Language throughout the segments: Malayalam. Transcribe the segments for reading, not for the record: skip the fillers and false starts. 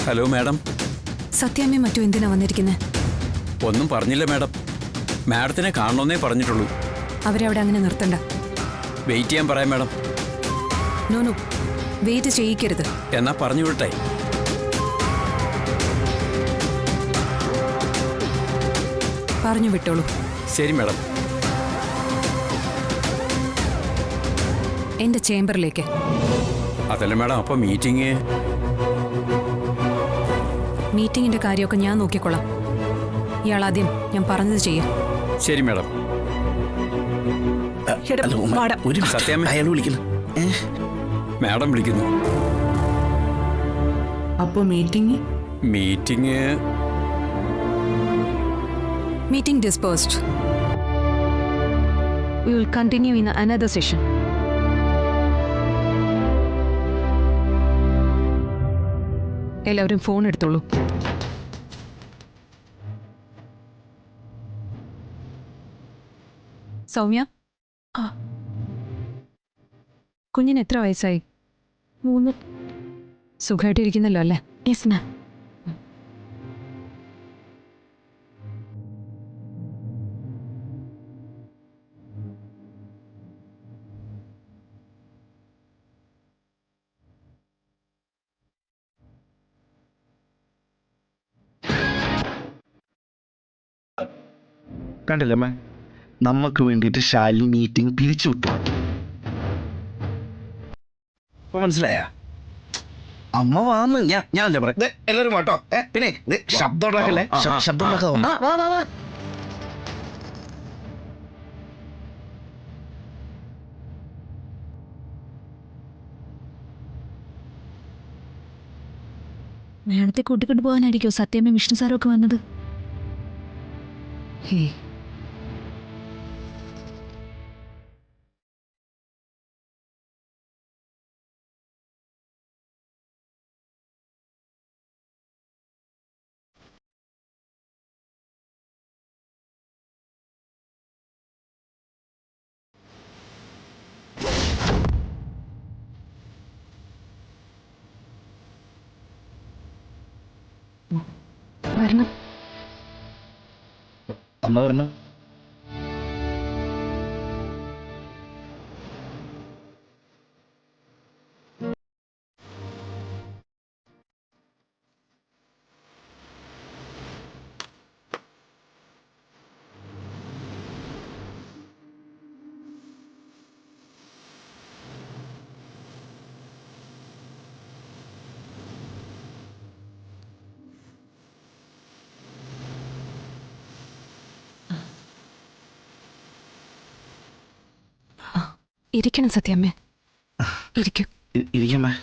Hello madam. സത്യാമ്മയും മറ്റും എന്തിനാ വന്നിരിക്കുന്നത്? ഒന്നും പറഞ്ഞില്ല മാഡം. മാഡത്തിനെ കാണണമെന്നേ പറഞ്ഞിട്ടുള്ളൂ. അവരെ അവിടെ അങ്ങനെ നിർത്തണ്ട. വെയിറ്റ് ചെയ്യാൻ പറയാം മാഡം. No, wait ചെയ്യിക്കരുത്. എന്നാ പറഞ്ഞു വിട്ടെ. പറഞ്ഞു വിട്ടോളൂ. ശരി മാഡം. എന്റെ ചേംബറിലേക്ക്. അതല്ല മാഡം, അപ്പോൾ മീറ്റിംഗിന്റെ കാര്യമൊക്കെ ഞാൻ നോക്കിക്കൊള്ളാം. ഇയാൾ ആദ്യം ഞാൻ പറഞ്ഞത് ചെയ്യും. ശരി മാഡം. സത്യാമ്മ അയാൾ വിളിക്കുന്നു. മാഡം വിളിക്കുന്നു. അപ്പോ meeting dispersed. We will continue in another session. എല്ലാവരും ഫോൺ എടുത്തോളൂ. സൗമ്യ, കുഞ്ഞിന് എത്ര വയസ്സായി? 3. സുഖമായിട്ടിരിക്കുന്നല്ലോ അല്ലേ? Yes ma'am. കണ്ടില്ലേ അമ്മ, നമുക്ക് വേണ്ടിയിട്ട് ശാലിനി മീറ്റിംഗ് പിരിച്ചു വിട്ടു. മനസ്സിലായ? അമ്മ വാന്ന് ഞാനല്ലേ പറയാം. എല്ലാവരും കേട്ടോ. പിന്നെ ശബ്ദം ഉണ്ടാക്കല്ലേ, ശബ്ദം ഉണ്ടാക്കാവോ? മേഡത്തെ കൂട്ടിക്കൊണ്ടു പോകാനായിരിക്കോ സത്യാമ്മ വിഷ്ണു സാറൊക്കെ വന്നത്? വരണം. അമ്മ വരണം. ഇരിക്കണം സത്യാമ്മ, ഇരിക്കൂ. ഇരിക്കമ്മേ.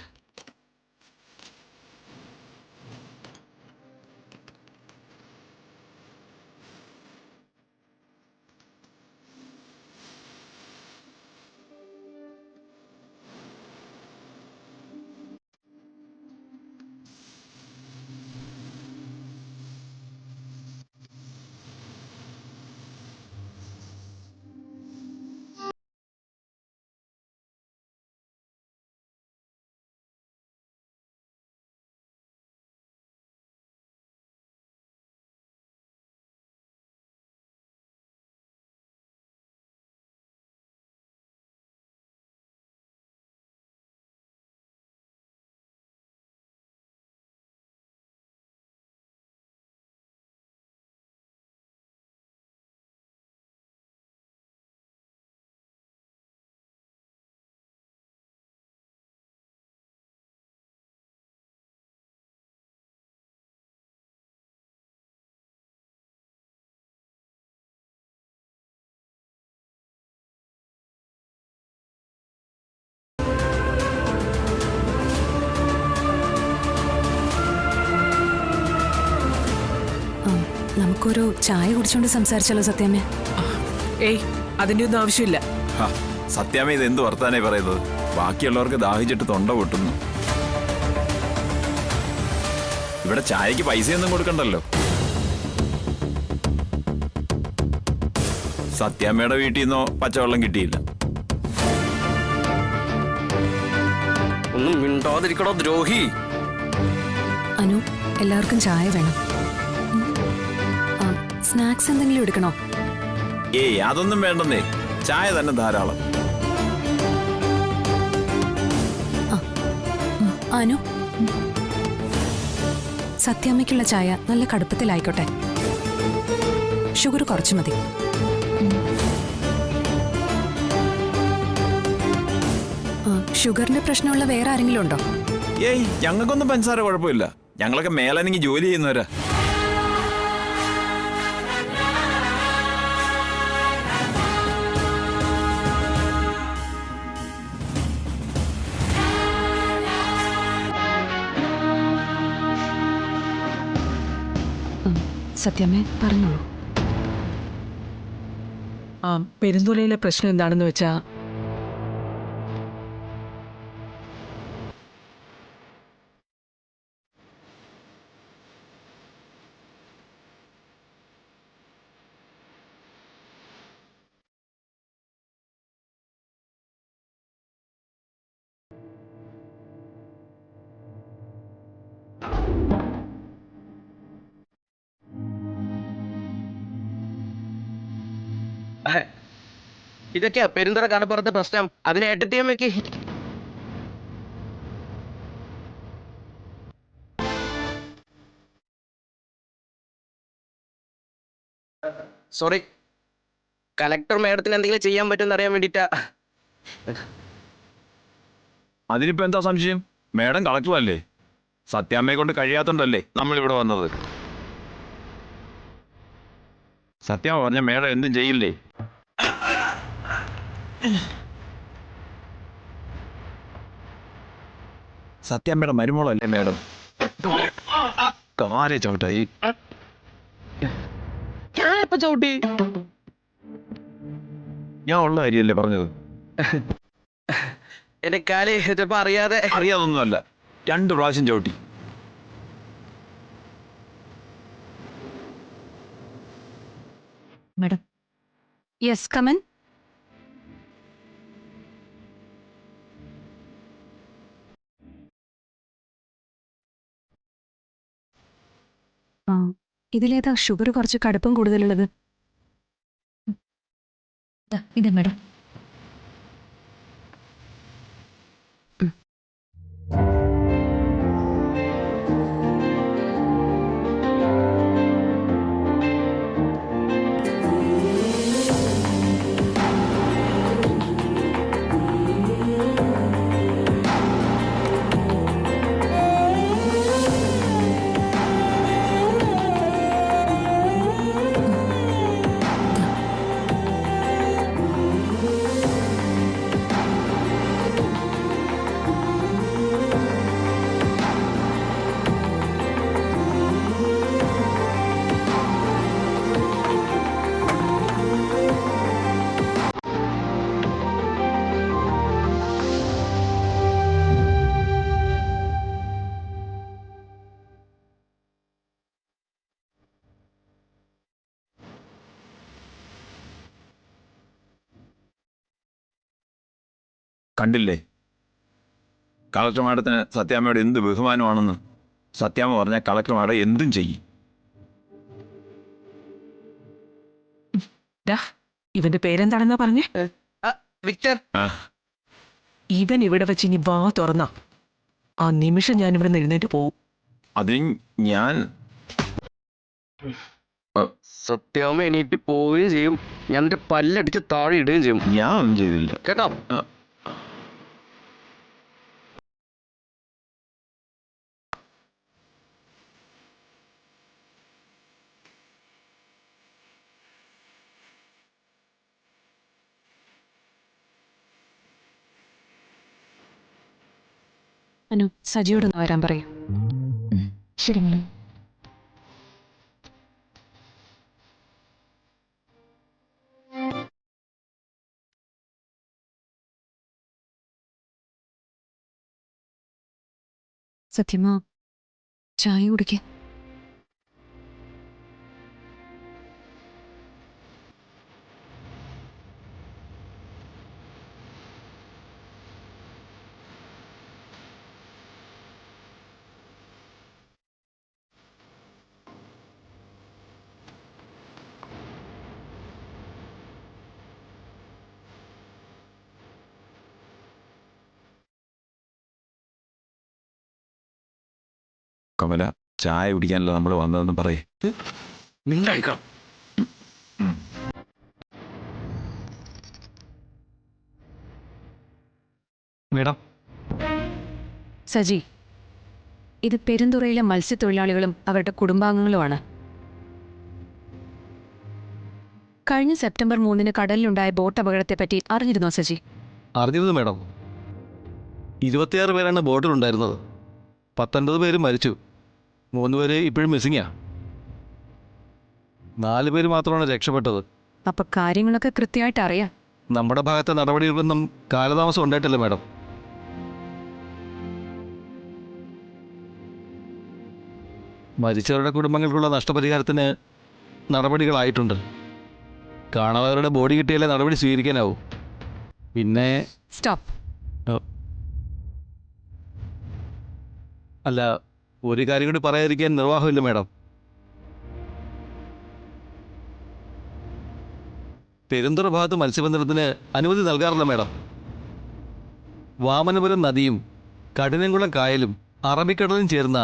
നമുക്കൊരു ചായ കുടിച്ചോണ്ട് സംസാരിച്ചാലോ സത്യാമ്മ? ഏയ്, അതിന്റെ ഒന്നും ആവശ്യമില്ല. സത്യാമ്മ ഇത് എന്ത് വർത്താനേ പറയുന്നത്? ബാക്കിയുള്ളവർക്ക് ദാഹിച്ചിട്ട് തൊണ്ട പൊട്ടുന്നു. ഇവിടെ ചായക്ക് പൈസയൊന്നും കൊടുക്കണ്ടല്ലോ. സത്യാമ്മയുടെ വീട്ടിൽ നിന്നോ പച്ചവെള്ളം കിട്ടിയില്ല. ഒന്നും മിണ്ടാതിരിക്കടോ ദ്രോഹി. അനു, എല്ലാവർക്കും ചായ വേണം. സ്നാക്സ് എന്തെങ്കിലും എടുക്കണോ? ഏയ് അതൊന്നും വേണ്ടെന്നേ, ചായ തന്നെ ധാരാളം. അനു, സത്യാമ്മയ്ക്കുള്ള ചായ നല്ല കടുപ്പത്തിലായിക്കോട്ടെ. ഷുഗർ കുറച്ച് മതി. ഷുഗറിന്റെ പ്രശ്നമുള്ള വേറെ ആരെങ്കിലും ഉണ്ടോ? ഏയ് ഞങ്ങൾക്കൊന്നും പഞ്ചസാര കുഴപ്പമില്ല, ഞങ്ങളൊക്കെ മേലനങ്ങി ജോലി ചെയ്യുന്നവരാ. സത്യാമ്മേ, പറഞ്ഞോളൂ. ആ പെരുന്തുലയിലെ പ്രശ്നം എന്താണെന്ന് വെച്ചാ, ഇതൊക്കെയാ പെരുന്തറ കടപ്പുറത്തെ പ്രശ്നം. അതിനെ ഏട്ടത്തിയമ്മയ്ക്ക് സോറി, കലക്ടർ മേഡത്തിന് എന്തെങ്കിലും ചെയ്യാൻ പറ്റുമെന്ന് അറിയാൻ വേണ്ടിട്ടാ. അതിനിപ്പോ എന്താ സംശയം? മേഡം കളക്ടറല്ലേ, സത്യാമ്മയെ കൊണ്ട് കഴിയാത്തോണ്ടല്ലേ നമ്മളിവിടെ വന്നത്. സത്യാമ്മ പറഞ്ഞ മേഡം എന്തും ചെയ്യില്ലേ? സത്യാമ്മയുടെ മരുമോളല്ലേ മേഡം? കാരെ ചവിട്ടായി. ചവിട്ടി ഞാൻ ഉള്ള കാര്യമല്ലേ പറഞ്ഞത്. എന്റെ കാല് ചിലപ്പോ അറിയാതൊന്നുമല്ല, 2 പ്രാവശ്യം ചവിട്ടി. മാഡം, യെസ്, കമൻ. ഇതിലേതാ ഷുഗർ കുറച്ച് കടുപ്പം കൂടുതലുള്ളത്? ഇതാ മാഡം. കണ്ടില്ലേ കളക്ടർ മാഡത്തിന് സത്യാമ്മയോട് എന്ത് ബഹുമാനമാണെന്ന്. സത്യാമ്മ പറഞ്ഞാൽ കളക്ടർ മാഡം എന്തും ചെയ്യും. ഇവന്റെ പേരെന്താണെന്നാ പറഞ്ഞേ? വിക്ടർ. ഇവൻ ഇവിടെ വെച്ച് ഇനി വാ തുറന്ന ആ നിമിഷം ഞാൻ ഇവിടെ നിന്ന് എഴുന്നേറ്റ് പോവും. അതിന് ഞാൻ സത്യാമ്മ എണീറ്റ് പോവുകയും ചെയ്യും, ഞാൻ എന്റെ പല്ലടിച്ച് താഴെ ഇടുകയും ചെയ്യും. ഞാൻ ഒന്നും ചെയ്തില്ല കേട്ടോ? അനു, സജിയോടൊന്ന് വരാൻ പറയൂ. ശരി മാഡം. സത്യമ്മ, ചായ കുടിക്കേ. കമല ചായ കുടിക്കാനല്ല നമ്മൾ വന്നതെന്ന് പറയേ. മിണ്ടായിക്കണം. മേഡം, സജി, ഇത് പെരുന്തുറയിലെ മത്സ്യത്തൊഴിലാളികളും അവരുടെ കുടുംബാംഗങ്ങളുമാണ്. കഴിഞ്ഞ സെപ്റ്റംബർ 3 കടലിലുണ്ടായ ബോട്ട് അപകടത്തെപ്പറ്റി അറിഞ്ഞിരുന്നോ സജി? അറിഞ്ഞിരുന്നു മേഡം. 26 പേരാണ് ബോട്ടിലുണ്ടായിരുന്നത്. 19 പേര് മരിച്ചു. 3 പേര് ഇപ്പോഴും മിസ്സിങ്ങാ. 4 പേര് മാത്രമാണ് രക്ഷപ്പെട്ടത്. അപ്പൊ കാര്യങ്ങളൊക്കെ കൃത്യമായിട്ട് അറിയാം. നമ്മുടെ ഭാഗത്തെ നടപടികളൊന്നും കാലതാമസം ഉണ്ടായിട്ടില്ല മേഡം. മരിച്ചവരുടെ കുടുംബങ്ങൾക്കുള്ള നഷ്ടപരിഹാരത്തിന് നടപടികളായിട്ടുണ്ട്. കാണാത്തവരുടെ ബോഡി കിട്ടിയാലേ നടപടി സ്വീകരിക്കാനാവൂ. പിന്നെ സ്റ്റോപ്പ്. അല്ല, ഒരു കാര്യം കൂടി പറയാതിരിക്കാൻ നിർവാഹമില്ല മേഡം. പെരുന്തുറ ഭാഗത്ത് മത്സ്യബന്ധനത്തിന് അനുമതി നൽകാറില്ല മേഡം. വാമനപുരം നദിയും കഠിനംകുളം കായലും അറബിക്കടലും ചേർന്ന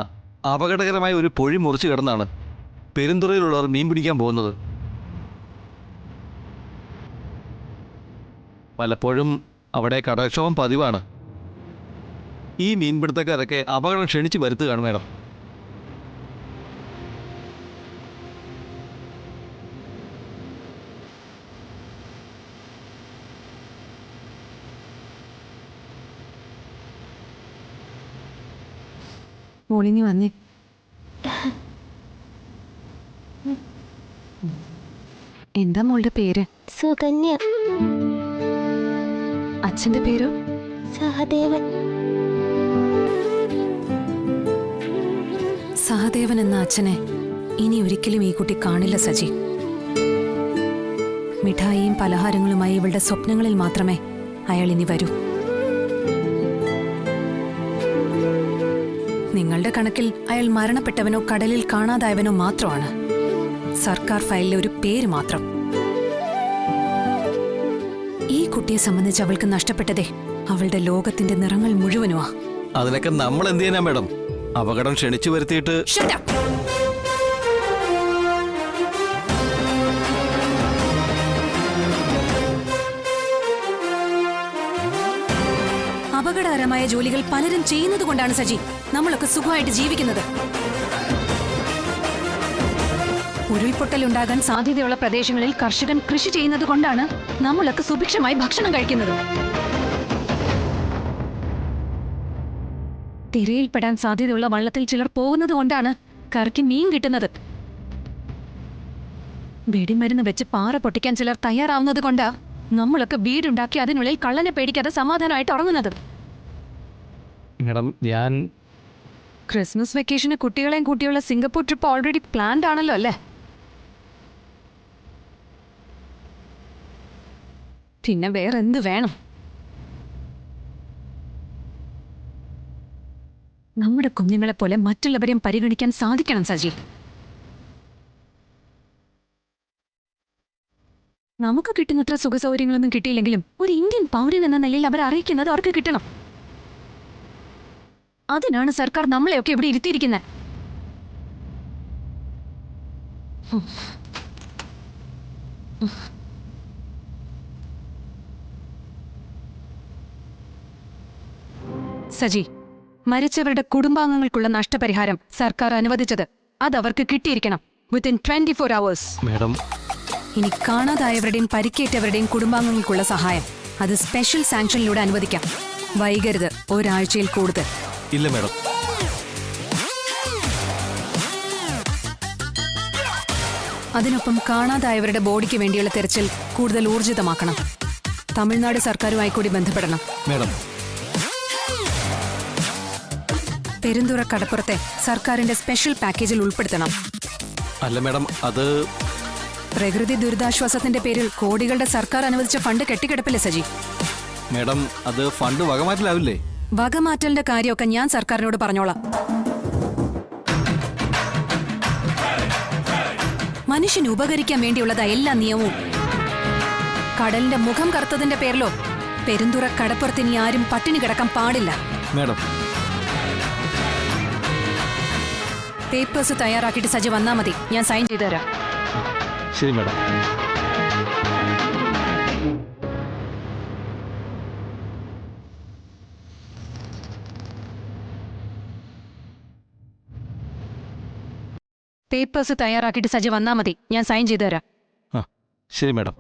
അപകടകരമായ ഒരു പൊഴി മുറിച്ചു കിടന്നാണ് പെരുന്തുറയിലുള്ളവർ മീൻ പിടിക്കാൻ പോകുന്നത്. പലപ്പോഴും അവിടെ കടൽക്ഷോഭം പതിവാണ്. ഈ മീൻപിടുത്തക്കാരൊക്കെ അപകടം ക്ഷണിച്ചു വരുത്തുകയാണ് മേഡം. മോളിനി വന്നേ. എന്താ മോളുടെ പേര്? സുകന്യ. അച്ഛന്റെ പേരോ? സഹദേവൻ. സഹദേവൻ എന്ന അച്ഛനെ ഇനി ഒരിക്കലും ഈ കുട്ടി കാണില്ല സജി. മിഠായിയും പലഹാരങ്ങളുമായി ഇവളുടെ സ്വപ്നങ്ങളിൽ മാത്രമേ അയാൾ ഇനി വരൂ. നിങ്ങളുടെ കണക്കിൽ അയാൾ മരണപ്പെട്ടവനോ കടലിൽ കാണാതായവനോ മാത്രമാണ്. സർക്കാർ ഫയലിലെ ഒരു പേര് മാത്രം. ഈ കുട്ടിയെ സംബന്ധിച്ച് അവൾക്ക് നഷ്ടപ്പെട്ടതേ അവളുടെ ലോകത്തിന്റെ നിറങ്ങൾ മുഴുവനുമാ. അതിനൊക്കെ നമ്മൾ എന്ത് ചെയ്യാനാ മേഡം? അപകടം ക്ഷണിച്ചു വരുത്തിയിട്ട് Shut up! അപകടകരമായ ജോലികൾ പലരും ചെയ്യുന്നത് കൊണ്ടാണ് സജി നമ്മളൊക്കെ സുഖമായിട്ട് ജീവിക്കുന്നത്. ഉരുൾപൊട്ടലുണ്ടാകാൻ സാധ്യതയുള്ള പ്രദേശങ്ങളിൽ കർഷകൻ കൃഷി ചെയ്യുന്നത് കൊണ്ടാണ് നമ്മളൊക്കെ സുഭിക്ഷമായി ഭക്ഷണം കഴിക്കുന്നത്. തിരയിൽപ്പെടാൻ സാധ്യതയുള്ള വള്ളത്തിൽ ചിലർ പോകുന്നത് കൊണ്ടാണ് കരയ്ക്ക് മീൻ കിട്ടുന്നത്. വെടിമരുന്ന് വെച്ച് പാറ പൊട്ടിക്കാൻ ചിലർ തയ്യാറാവുന്നത് കൊണ്ടാ നമ്മളൊക്കെ വീടുണ്ടാക്കി അതിനുള്ളിൽ കള്ളനെ പേടിക്കാതെ സമാധാനമായിട്ട് ഉറങ്ങുന്നത്. മേഡം, ഞാൻ ക്രിസ്മസ് വെക്കേഷന് കുട്ടികളെയും കൂട്ടിയുള്ള സിംഗപ്പൂർ ട്രിപ്പ് ഓൾറെഡി പ്ലാൻഡ് ആണല്ലോ അല്ലേ? പിന്നെ വേറെ എന്ത് വേണം? നമ്മുടെ കുഞ്ഞുങ്ങളെ പോലെ മറ്റുള്ളവരെയും പരിഗണിക്കാൻ സാധിക്കണം സജി. നമുക്ക് കിട്ടുന്നത്ര സുഖസൗകര്യങ്ങളൊന്നും കിട്ടിയില്ലെങ്കിലും ഒരു ഇന്ത്യൻ പൗരൻ എന്ന നിലയിൽ അവരെ അറിയിക്കുന്നത് അവർക്ക് കിട്ടണം. അതിനാണ് സർക്കാർ നമ്മളെയൊക്കെ ഇവിടെ ഇരുത്തിയിരിക്കുന്നത്. സജി, മരിച്ചവരുടെ കുടുംബാംഗങ്ങൾക്കുള്ള നഷ്ടപരിഹാരം സർക്കാർ അനുവദിച്ചത് അതവർക്ക് കിട്ടിയിരിക്കണം വിത്തിൻ 24 hours. മേഡം, ഇനി കാണാതായവരുടെയും പരിക്കേറ്റവരുടെയും കുടുംബാംഗങ്ങൾക്കുള്ള സഹായം അത് സ്പെഷ്യൽ സാങ്ഷനിലൂടെ അനുവദിക്കാം. വൈകരുത്, ഒരാഴ്ചയിൽ കൂടുതൽ. ഇല്ല മേഡം. അതിനൊപ്പം കാണാതായവരുടെ ബോഡിക്ക് വേണ്ടിയുള്ള തെരച്ചിൽ കൂടുതൽ ഊർജിതമാക്കണം. തമിഴ്നാട് സർക്കാരുമായി കൂടി ബന്ധപ്പെടണം. മേഡം, പെരുന്തുറ കടപ്പുറത്തെ സർക്കാരിന്റെ സ്പെഷ്യൽ പാക്കേജിൽ ഉൾപ്പെടുത്തണം. അല്ല മേഡം, അത് പ്രകൃതി ദുരിതാശ്വാസത്തിന്റെ പേരിൽ കോടികളുടെ സർക്കാർ അനുവദിച്ച ഫണ്ട് കെട്ടിക്കിടപ്പില്ലേ സജി? മേഡം, അത് ഫണ്ട് വകമാറ്റലാവില്ലേ? വകമാറ്റലിന്റെ കാര്യമൊക്കെ ഞാൻ സർക്കാരിനോട് പറഞ്ഞോളാം. മനുഷ്യന് ഉപകരിക്കാൻ വേണ്ടിയുള്ളതാ എല്ലാ നിയമവും. കടലിന്റെ മുഖം കറുത്തതിന്റെ പേരിലോ പെരുന്തുറ കടപ്പുറത്ത് ഇനി ആരും പട്ടിണി കിടക്കാൻ പാടില്ല. മേഡം, പേപ്പേഴ്സ് തയ്യാറാക്കിയിട്ട് സജി വന്നാ മതി, ഞാൻ സൈൻ ചെയ്തു തരാം. ശരി മാഡം. പേപ്പേഴ്സ് തയ്യാറാക്കിയിട്ട് സജി വന്നാ മതി, ഞാൻ സൈൻ ചെയ്തു തരാം. ആ ശരി മാഡം.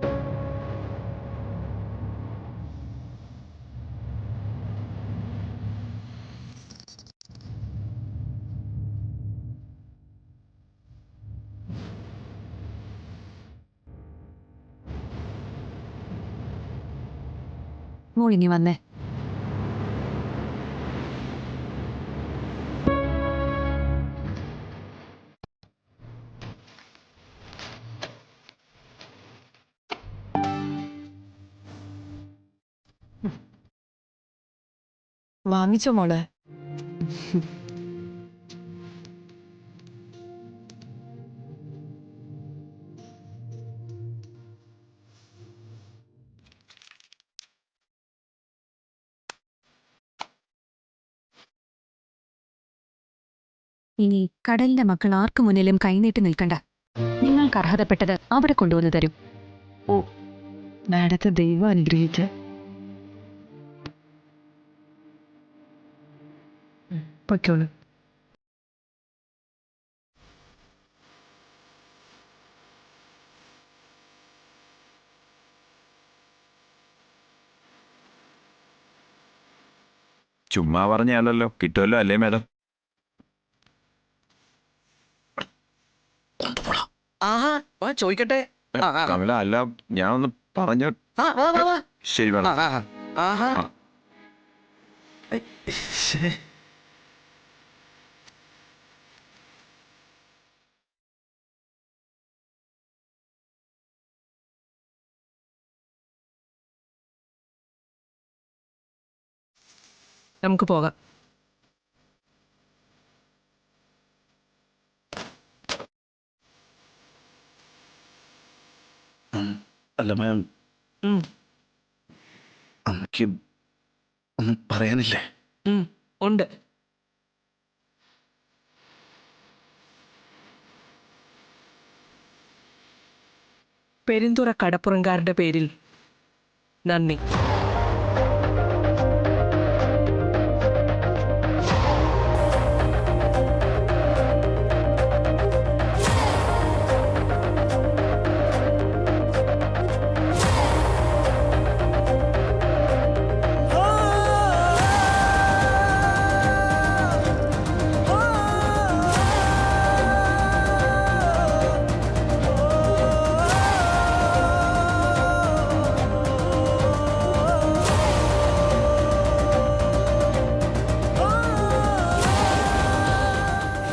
മോളിനി വന്നേ. വാങ്ങിച്ചോ മോളെ? ഇനി കടലിന്റെ മക്കൾ ആർക്കു മുന്നിലും കൈനീട്ടി നിൽക്കണ്ട. നിങ്ങൾക്ക് അർഹതപ്പെട്ടത് അവിടെ കൊണ്ടുവന്ന് തരും. ഓ, മാഡത്തെ ദൈവം അനുഗ്രഹിച്ച്. പൊയ്ക്കോളൂ. ചുമ്മാ പറഞ്ഞല്ലോ, കിട്ടുമല്ലോ അല്ലേ മാഡം? ആഹാ വാ ചോദിക്കട്ടെ. കമല അല്ല, ഞാനൊന്ന് പറഞ്ഞു. ശരി മാഡം. ആഹാ ആ. നമുക്ക് പോകാം. അല്ല മാം, അമ്മയ്ക്ക് ഒന്നും പറയാനില്ലേ? ഉണ്ട്. പെരുന്തുറ കടപ്പുറംകാരുടെ പേരിൽ നന്ദി.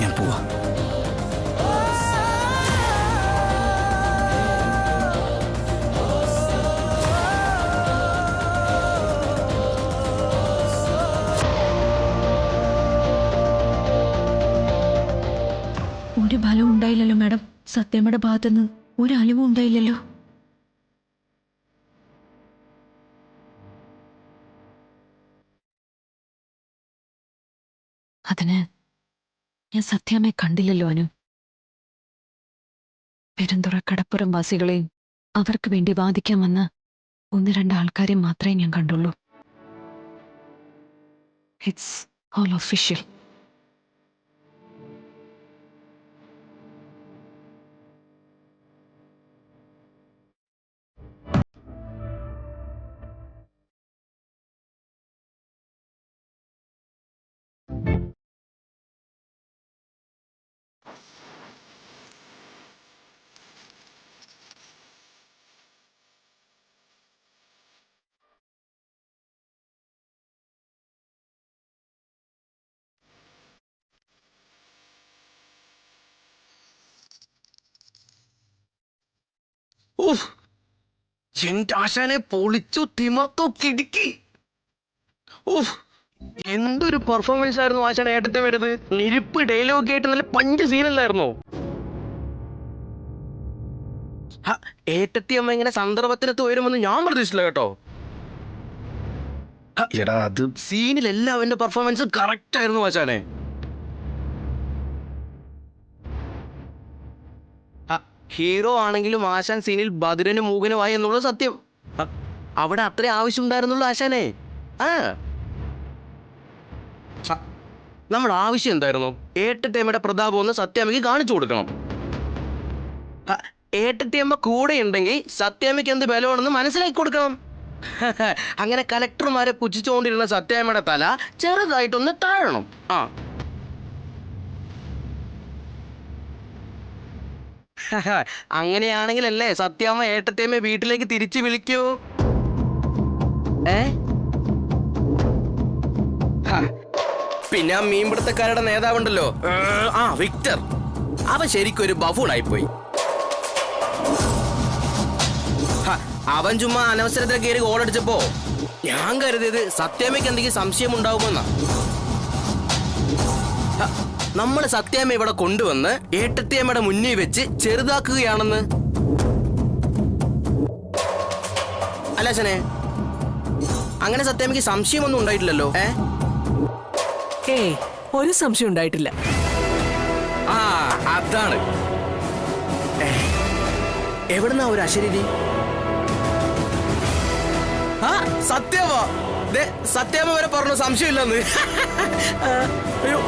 ഞാൻ പോവാ. ഒരു ഫലവും ഉണ്ടായില്ലല്ലോ മാഡം. സത്യമ്മയുടെ ഭാഗത്തുനിന്ന് ഒരു അലിവും ഉണ്ടായില്ലല്ലോ. അതിന് ഞാൻ സത്യാമ്മയെ കണ്ടില്ലല്ലോ അനു. പെരുന്തുറ കടപ്പുറം വാസികളെയും അവർക്ക് വേണ്ടി വാദിക്കാൻ വന്ന 1-2 ആൾക്കാരെ മാത്രമേ ഞാൻ കണ്ടുള്ളൂ. It's all official. എന്റെ ആശാനെ പൊളിച്ചു തിമർത്തു കിടുക്കി. എന്തൊരു പെർഫോമൻസ് ആയിരുന്നു ആശാൻ ഏട്ടത്തെ വരുന്നത്. നിരിപ്പ് ഡയലോഗ് ആയിട്ട് നല്ല പഞ്ച് സീനല്ലായിരുന്നോ? ഏട്ടത്തി അമ്മ ഇങ്ങനെ സന്ദർഭത്തിനത്ത് വരുമെന്ന് ഞാൻ പ്രതീക്ഷിച്ചില്ല കേട്ടോ. എടാ അത് സീനിലെല്ലാം അവന്റെ പെർഫോമൻസ് കറക്റ്റ് ആയിരുന്നു ആശാനെ. ഹീറോ ആണെങ്കിലും ആശാൻ സീനിൽ ബദിരനും മൂകനുമായി എന്നുള്ളത് സത്യം. അവിടെ അത്രേ ആവശ്യമുണ്ടായിരുന്നുള്ളൂ ആശാനെ. ആ നമ്മുടെ ആവശ്യം എന്തായിരുന്നു? ഏട്ടത്തിയമ്മയുടെ പ്രതാപം ഒന്ന് സത്യാമ്മയ്ക്ക് കാണിച്ചു കൊടുക്കണം. ഏട്ടത്തിയമ്മ കൂടെ ഉണ്ടെങ്കിൽ സത്യാമ്മയ്ക്ക് എന്ത് ബലമാണെന്ന് മനസ്സിലാക്കി കൊടുക്കണം. അങ്ങനെ കലക്ടർമാരെ പുച്ഛിച്ചുകൊണ്ടിരുന്ന സത്യാമ്മയുടെ തല ചെറുതായിട്ടൊന്ന് താഴണം. ആ അങ്ങനെയാണെങ്കിലല്ലേ സത്യാമ്മ ഏട്ടത്തിയമ്മ വീട്ടിലേക്ക് തിരിച്ചു വിളിക്കൂ. പിന്നെ ആ മീൻപിടുത്തക്കാരുടെ നേതാവുണ്ടല്ലോ, വിക്ടർ, അവൻ ശരിക്കും ഒരു ബഫൂണായിപ്പോയി. അവൻ ചുമ്മാ അനവസരത്തിൽ കയറി ഗോളടിച്ചപ്പോ ഞാൻ കരുതിയത് സത്യാമ്മയ്ക്ക് എന്തെങ്കിലും സംശയം ഉണ്ടാവുമെന്നാ. നമ്മൾ സത്യാമ്മ ഇവിടെ കൊണ്ടുവന്ന് ഏട്ടത്തിയമ്മയുടെ മുന്നിൽ വെച്ച് ചെറുതാക്കുകയാണെന്ന്. അല്ല അച്ഛനെ, അങ്ങനെ സത്യാമ്മയ്ക്ക് സംശയമൊന്നും ഉണ്ടായിട്ടില്ലല്ലോ? ഏയ്, ഒരു സംശയം ഉണ്ടായിട്ടില്ല. ആ അതാണ്. എവിടുന്നാ ഒരു അശരീരി? ആ സത്യാമ്മ, സത്യാമ്മ വരെ പറഞ്ഞു സംശയമില്ലെന്ന്. അയ്യോ.